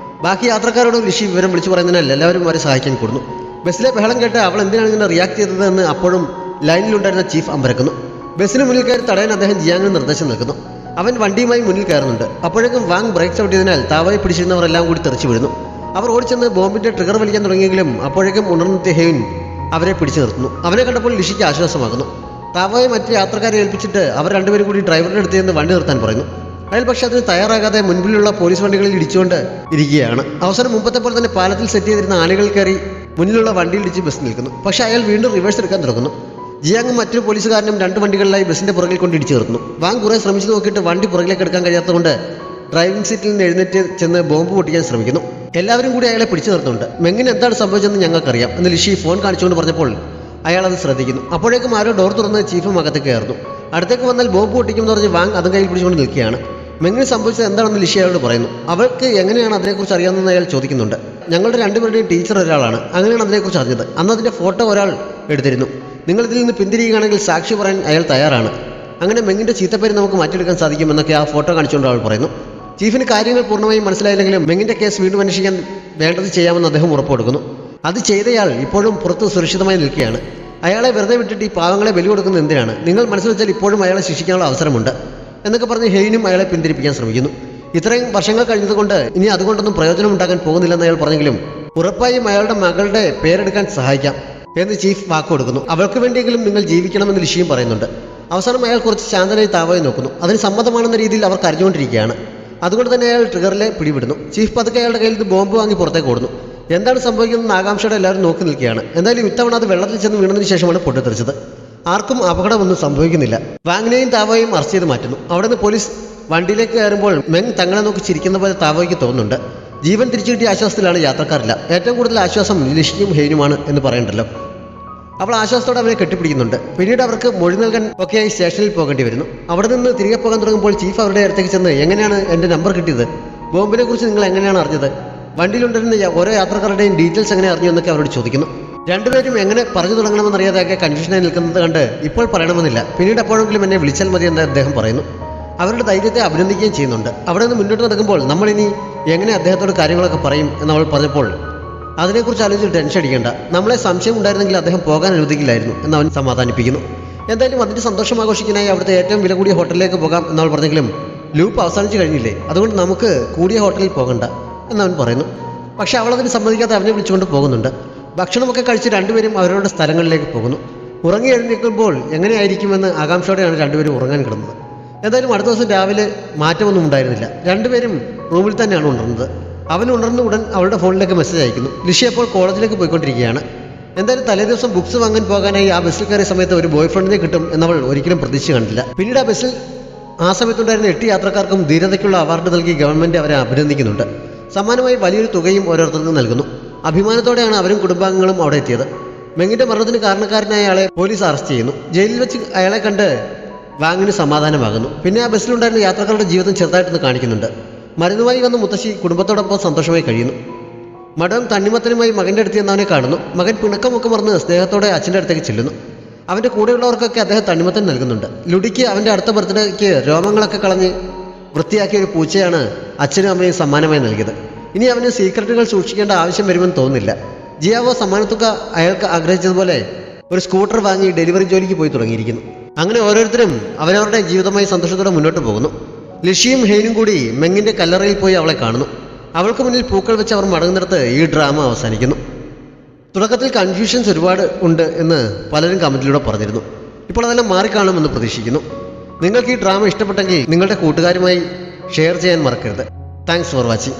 ബാക്കി യാത്രക്കാരോടും ലിഷി വിവരം വിളിച്ചു പറയുന്നതിനാൽ എല്ലാവരും അവരെ സഹായിക്കാൻ കൂടുന്നു. ബസ്സിലെ ബഹളം കേട്ട് അവൾ എന്തിനാണ് ഇങ്ങനെ റിയാക്ട് ചെയ്തതെന്ന് അപ്പോഴും ലൈനിലുണ്ടായിരുന്ന ചീഫ് അമ്പരക്കുന്നു. ബസ്സിന് മുന്നിൽ കയറി തടയാൻ അദ്ദേഹം ജിയാങ്ങിന് നിർദ്ദേശം നൽകുന്നു. അവൻ വണ്ടിയുമായി മുന്നിൽ കയറുന്നുണ്ട്. അപ്പോഴേക്കും വാങ് ബ്രേക്ക് ചവിട്ടിയതിനാൽ താവായി പിടിച്ചിരുന്നവരെല്ലാം കൂടി തെറിച്ചു വീഴുന്നു. അവർ ഓടിച്ചെന്ന് ബോംബിന്റെ ട്രിഗർ വലിക്കാൻ തുടങ്ങിയെങ്കിലും അപ്പോഴേക്കും ഉണർന്നെത്തിയ ഹെയിൻ അവരെ പിടിച്ചു നിർത്തുന്നു. അവനെ കണ്ടപ്പോൾ ലിഷിക്ക് ആശ്വാസമാകുന്നു. താവായെ മറ്റ് യാത്രക്കാരെ ഏൽപ്പിച്ചിട്ട് അവർ രണ്ടുപേരും കൂടി ഡ്രൈവറുടെ അടുത്ത് നിന്ന് വണ്ടി നിർത്താൻ പറയുന്നു. അയാൾ പക്ഷേ അതിന് തയ്യാറാകാതെ മുൻപിലുള്ള പോലീസ് വണ്ടികളിൽ ഇടിച്ചുകൊണ്ട് ഇരിക്കുകയാണ്. അവസരം മുമ്പത്തെ പോലെ തന്നെ പാലത്തിൽ സെറ്റ് ചെയ്തിരുന്ന ആനകൾ കയറി മുന്നിലുള്ള വണ്ടിയിൽ ഇടിച്ച് ബസ് നിൽക്കുന്നു. പക്ഷേ അയാൾ വീണ്ടും റിവേഴ്സ് എടുക്കാൻ തുടങ്ങുന്നു. ജിയാങ്ങും മറ്റൊരു പോലീസുകാരനും രണ്ട് വണ്ടികളിലായി ബസ്സിന്റെ പുറകിൽ കൊണ്ട് ഇടിച്ചു നിർത്തുന്നു. വാങ് കുറെ ശ്രമിച്ചു നോക്കിയിട്ട് വണ്ടി പുറകിലേക്ക് എടുക്കാൻ കഴിയാത്തതുകൊണ്ട് ഡ്രൈവിംഗ് സീറ്റിൽ നിന്ന് എഴുന്നേറ്റ് ചെന്ന് ബോംബ് പൊട്ടിക്കാൻ ശ്രമിക്കുന്നു. എല്ലാവരും കൂടി അയാളെ പിടിച്ചു നിർത്തുന്നുണ്ട്. മെങ്ങിന് എന്താണ് സംഭവിച്ചതെന്ന് ഞങ്ങൾക്കറിയാം എന്ന് ലിഷി ഫോൺ കാണിച്ചുകൊണ്ട് പറഞ്ഞപ്പോൾ അയാൾ അത് ശ്രദ്ധിക്കുന്നു. അപ്പോഴേക്കും ആരോ ഡോർ തുറന്ന് ചീഫും അകത്തേക്ക് കയറുന്നു. അടുത്തേക്ക് വന്നാൽ ബോംബ് പൊട്ടിക്കുമെന്ന് പറഞ്ഞ് വാങ് അതും കയ്യിൽ പിടിച്ചുകൊണ്ട് നിൽക്കുകയാണ്. മെങ്ങിന് സംഭവിച്ചത് എന്താണെന്ന് ലിഷി അയാളോട് പറയുന്നു. അവൾക്ക് എങ്ങനെയാണ് അതിനെക്കുറിച്ച് അറിയാമെന്ന് അയാൾ ചോദിക്കുന്നുണ്ട്. ഞങ്ങളുടെ രണ്ടുപേരുടെയും ടീച്ചർ ഒരാളാണ്, അങ്ങനെയാണ് അതിനെക്കുറിച്ച് അറിഞ്ഞത്. അന്ന് അതിൻ്റെ ഫോട്ടോ ഒരാൾ എടുത്തിരുന്നു. നിങ്ങൾ ഇതിൽ നിന്ന് പിന്തിരിയുകയാണെങ്കിൽ സാക്ഷി പറയാൻ അയാൾ തയ്യാറാണ്. അങ്ങനെ മെങ്ങിൻ്റെ ചീത്തപ്പേര് നമുക്ക് മാറ്റിയെടുക്കാൻ സാധിക്കുമെന്നൊക്കെ ആ ഫോട്ടോ കാണിച്ചുകൊണ്ട് അവൾ പറയുന്നു. ചീഫിന് കാര്യങ്ങൾ പൂർണ്ണമായും മനസ്സിലായില്ലെങ്കിലും മെങ്ങിൻ്റെ കേസ് വീണ്ടും അന്വേഷിക്കാൻ വേണ്ടത് ചെയ്യാമെന്ന് അദ്ദേഹം ഉറപ്പ് കൊടുക്കുന്നു. അത് ചെയ്തയാൾ ഇപ്പോഴും പുറത്ത് സുരക്ഷിതമായി നിൽക്കുകയാണ്. അയാളെ വെറുതെ വിട്ടിട്ട് ഈ പാവങ്ങളെ ബലി കൊടുക്കുന്നത് എന്തിനാണ്? നിങ്ങൾ മനസ്സിൽ വെച്ചാൽ ഇപ്പോഴും അയാളെ ശിക്ഷിക്കാനുള്ള അവസരമുണ്ട് എന്നൊക്കെ പറഞ്ഞ് ഹെയിനും അയാളെ പിന്തിരിപ്പിക്കാൻ ശ്രമിക്കുന്നു. ഇത്രയും വർഷങ്ങൾ കഴിഞ്ഞതുകൊണ്ട് ഇനി അതുകൊണ്ടൊന്നും പ്രയോജനം ഉണ്ടാക്കാൻ പോകുന്നില്ലെന്ന് അയാൾ പറഞ്ഞെങ്കിലും ഉറപ്പായും അയാളുടെ മകളുടെ പേരെടുക്കാൻ സഹായിക്കാം എന്ന് ചീഫ് വാക്ക് കൊടുക്കുന്നു. അവൾക്ക് വേണ്ടിയെങ്കിലും നിങ്ങൾ ജീവിക്കണമെന്ന് ലിഷിയും പറയുന്നുണ്ട്. അവസാനം അയാൾ കുറച്ച് ശാന്തനായി താവായി നോക്കുന്നു. അതിന് സമ്മതമാണെന്ന രീതിയിൽ അവർ കരഞ്ഞുകൊണ്ടിരിക്കുകയാണ്. അതുകൊണ്ട് തന്നെ അയാൾ ട്രിഗറിലെ പിടിവിടുന്നു. ചീഫ് പതുക്കെ അയാളുടെ കയ്യിൽ നിന്ന് ബോംബ് വാങ്ങി പുറത്തേക്ക് ഓടുന്നു. എന്താണ് സംഭവിക്കുന്നതെന്ന് ആകാംക്ഷയോടെ എല്ലാവരും നോക്കി നിൽക്കുകയാണ്. എന്തായാലും ഇത്തവണ അത് വെള്ളത്തിൽ ചെന്ന് വീണതിന് ശേഷമാണ് പൊട്ടിത്തെറിച്ചത്. ആർക്കും അപകടമൊന്നും സംഭവിക്കുന്നില്ല. വാങ്ങിനെയും താവോയും അറസ്റ്റ് ചെയ്ത് മാറ്റുന്നു. അവിടെ നിന്ന് പോലീസ് വണ്ടിയിലേക്ക് കയറുമ്പോൾ മെങ് തങ്ങളെ നോക്കി ചിരിക്കുന്ന പോലെ താവോയ്ക്ക് തോന്നുന്നുണ്ട്. ജീവൻ തിരിച്ചു കിട്ടിയ ആശ്വാസത്തിലാണ് യാത്രക്കാരില്ല. ഏറ്റവും കൂടുതൽ ആശ്വാസം ലിഷിയും ഹെയിനുമാണ് എന്ന് പറയണ്ടല്ലോ. അവൾ ആശ്വാസത്തോടെ അവനെ കെട്ടിപ്പിടിക്കുന്നുണ്ട്. പിന്നീട് അവർക്ക് മൊഴി നൽകാൻ ഒക്കെയായി സ്റ്റേഷനിൽ പോകേണ്ടി വരുന്നു. അവിടെ നിന്ന് തിരികെ പോകാൻ തുടങ്ങുമ്പോൾ ചീഫ് അവരുടെ അടുത്തേക്ക് ചെന്ന് എങ്ങനെയാണ് എൻ്റെ നമ്പർ കിട്ടിയത്? ബോംബിനെ കുറിച്ച് നിങ്ങൾ എങ്ങനെയാണ് അറിഞ്ഞത്? വണ്ടിയിലുണ്ടായിരുന്ന ഓരോ യാത്രക്കാരുടെയും ഡീറ്റെയിൽസ് എങ്ങനെ അറിഞ്ഞു എന്നൊക്കെ അവരോട് ചോദിക്കുന്നു. രണ്ടുപേരും എങ്ങനെ പറഞ്ഞു തുടങ്ങണമെന്നറിയാതെയൊക്കെ കൺഫ്യൂഷനായി നിൽക്കുന്നത് കണ്ട് ഇപ്പോൾ പറയണമെന്നില്ല, പിന്നീട് എപ്പോഴെങ്കിലും എന്നെ വിളിച്ചാൽ മതി എന്ന് അദ്ദേഹം പറയുന്നു. അവരുടെ ധൈര്യത്തെ അഭിനന്ദിക്കുകയും ചെയ്യുന്നുണ്ട്. അവിടെ നിന്ന് മുന്നോട്ട് നടക്കുമ്പോൾ നമ്മളിനി എങ്ങനെ അദ്ദേഹത്തോട് കാര്യങ്ങളൊക്കെ പറയും എന്നവൾ പറഞ്ഞപ്പോൾ അതിനെക്കുറിച്ച് ആലോചിച്ച് ടെൻഷൻ അടിക്കേണ്ട, നമ്മളെ സംശയം ഉണ്ടായിരുന്നെങ്കിൽ അദ്ദേഹം പോകാൻ അനുവദിക്കില്ലായിരുന്നു എന്നവൻ സമാധാനിപ്പിക്കുന്നു. എന്തായാലും അതിൻ്റെ സന്തോഷം ആഘോഷിക്കാനായി അവിടുത്തെ ഏറ്റവും വില കൂടിയ ഹോട്ടലിലേക്ക് പോകാം എന്നവൾ പറഞ്ഞെങ്കിലും ലൂപ്പ് അവസാനിച്ച് കഴിഞ്ഞില്ലേ, അതുകൊണ്ട് നമുക്ക് കൂടിയ ഹോട്ടലിൽ പോകണ്ട എന്നവൻ പറയുന്നു. പക്ഷെ അവളതിന് സമ്മതിക്കാതെ അവനെ വിളിച്ചുകൊണ്ട് പോകുന്നുണ്ട്. ഭക്ഷണമൊക്കെ കഴിച്ച് രണ്ടുപേരും അവരുടെ സ്ഥലങ്ങളിലേക്ക് പോകുന്നു. ഉറങ്ങി എഴുന്നേൽക്കുമ്പോൾ എങ്ങനെയായിരിക്കുമെന്ന് ആകാംക്ഷയോടെയാണ് രണ്ടുപേരും ഉറങ്ങാൻ കിടന്നത്. എന്തായാലും അടുത്ത ദിവസം രാവിലെ മാറ്റമൊന്നും ഉണ്ടായിരുന്നില്ല. രണ്ടുപേരും റൂമിൽ തന്നെയാണ് ഉണർന്നത്. അവൻ ഉണർന്ന ഉടൻ അവളുടെ ഫോണിലേക്ക് മെസ്സേജ് അയക്കുന്നു. ലിഷി അപ്പോൾ കോളേജിലേക്ക് പോയിക്കൊണ്ടിരിക്കുകയാണ്. എന്തായാലും തലേദിവസം ബുക്സ് വാങ്ങാൻ പോകാനായി ആ ബസ്സിൽ കയറിയ സമയത്ത് ഒരു ബോയ് ഫ്രണ്ടിനെ കിട്ടും എന്നവൾ ഒരിക്കലും പ്രതീക്ഷ കണ്ടില്ല. പിന്നീട് ആ ബസ്സിൽ ആ സമയത്തുണ്ടായിരുന്ന 8 യാത്രക്കാർക്കും ധീരതയ്ക്കുള്ള അവാർഡ് നൽകി ഗവൺമെൻറ് അവരെ അഭിനന്ദിക്കുന്നുണ്ട്. സമ്മാനമായി വലിയൊരു തുകയും ഓരോരുത്തർക്കും നൽകുന്നു. അഭിമാനത്തോടെയാണ് അവരും കുടുംബാംഗങ്ങളും അവിടെ എത്തിയത്. മെങ്ങിന്റെ മരണത്തിന് കാരണക്കാരനായ അയാളെ പോലീസ് അറസ്റ്റ് ചെയ്യുന്നു. ജയിലിൽ വെച്ച് അയാളെ കണ്ട് വാങ്ങിന് സമാധാനമാകുന്നു. പിന്നെ ആ ബസ്സിലുണ്ടായിരുന്ന യാത്രക്കാരുടെ ജീവിതം ചെറുതായിട്ടൊന്ന് കാണിക്കുന്നുണ്ട്. മരുന്നുമായി വന്ന മുത്തശ്ശി കുടുംബത്തോടൊപ്പം സന്തോഷമായി കഴിയുന്നു. മടം തണ്ണിമത്തനുമായി മകൻ്റെ അടുത്ത് എന്നവനെ കാണുന്നു. മകൻ പിണക്കമൊക്കെ മറന്ന് സ്നേഹത്തോടെ അച്ഛൻ്റെ അടുത്തേക്ക് ചെല്ലുന്നു. അവൻ്റെ കൂടെയുള്ളവർക്കൊക്കെ അദ്ദേഹം തണ്ണിമത്തൻ നൽകുന്നുണ്ട്. ലുഡിക്ക് അവൻ്റെ അടുത്ത ബർത്ത്ഡേക്ക് രോമങ്ങളൊക്കെ കളഞ്ഞ് വൃത്തിയാക്കിയ ഒരു പൂച്ചയാണ് അച്ഛനും അമ്മയും സമ്മാനമായി നൽകിയത്. ഇനി അവന് സീക്രട്ടുകൾ സൂക്ഷിക്കേണ്ട ആവശ്യം വരുമെന്ന് തോന്നുന്നില്ല. ജിയാവോ സമ്മാനത്തുക അയാൾക്ക് ആഗ്രഹിച്ചതുപോലെ ഒരു സ്കൂട്ടർ വാങ്ങി ഡെലിവറി ജോലിക്ക് പോയി തുടങ്ങിയിരിക്കുന്നു. അങ്ങനെ ഓരോരുത്തരും അവരവരുടെ ജീവിതമായി സന്തോഷത്തോടെ മുന്നോട്ട് പോകുന്നു. ലിഷിയും ഹെയിനും കൂടി മെങ്ങിന്റെ കല്ലറയിൽ പോയി അവളെ കാണുന്നു. അവൾക്ക് മുന്നിൽ പൂക്കൾ വെച്ച് അവർ മടങ്ങുന്നിടത്ത് ഈ ഡ്രാമ അവസാനിക്കുന്നു. തുടക്കത്തിൽ കൺഫ്യൂഷൻസ് ഒരുപാട് ഉണ്ട് എന്ന് പലരും കമന്റിലൂടെ പറഞ്ഞിരുന്നു. ഇപ്പോൾ അതെല്ലാം മാറിക്കാണുമെന്ന് പ്രതീക്ഷിക്കുന്നു. നിങ്ങൾക്ക് ഈ ഡ്രാമ ഇഷ്ടപ്പെട്ടെങ്കിൽ നിങ്ങളുടെ കൂട്ടുകാരുമായി ഷെയർ ചെയ്യാൻ മറക്കരുത്. Thanks for watching.